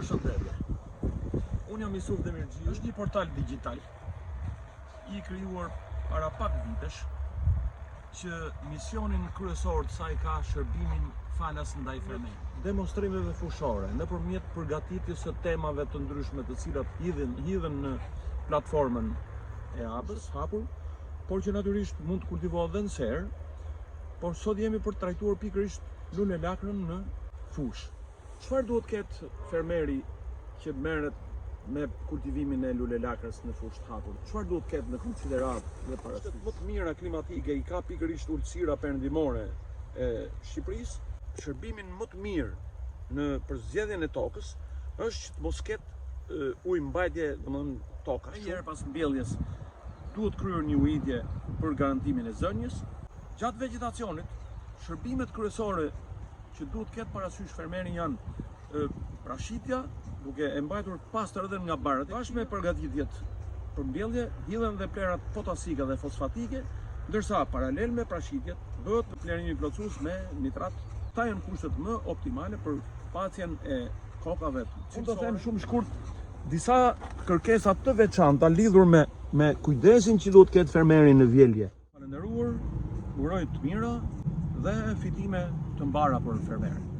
Përshëndetje. Unë jam Yusuf Demirxhi. Është një portal digjital i krijuar para pak vitesh që misionin kryesor të saj ka shërbimin falas ndaj fermerit. Demonstrimeve fushore nëpërmjet përgatitjes së temave të ndryshme të cilat hidhen në platformën e hapës, hapur, por që natyrisht mund të kultivohet edhe në serë, por sot jemi për të trajtuar pikërisht lulelakrën në fushë. Çfarë duhet ketë fermeri që merret me kultivimin e lulelakrës në fushë të hapur? Çfarë duhet ketë në konsiderat dhe parasysh? Më të mira klimatike i ka pikërisht ulësira perëndimore e Shqipërisë. Shërbimin më të mirë në përzgjedhjen e tokës është që të mos ketë ujë mbajtje, domethënë toka. Herë pas mbjelljes duhet kryer një ujitje për garantimin e zënjes. Gjatë vegjetacionit, shërbimet kryesore që duhet ketë parasysh fermeri janë prashitja, duke e mbajtur pastër edhe nga barët. Bashkë me përgatitjet për mbjellje, hidhen dhe plerat potasike dhe fosfatike, ndërsa paralel me prashitjet bëhet plerimi plotësues me nitrat. Këta janë kushtet më optimale për pacjen e kokave. Unë do të them shumë shkurt disa kërkesa të veçanta lidhur me kujdesin që duhet ketë fermeri në vjelje. Falënderuar, uroj të mira dhe fitime të mbara për fermerin.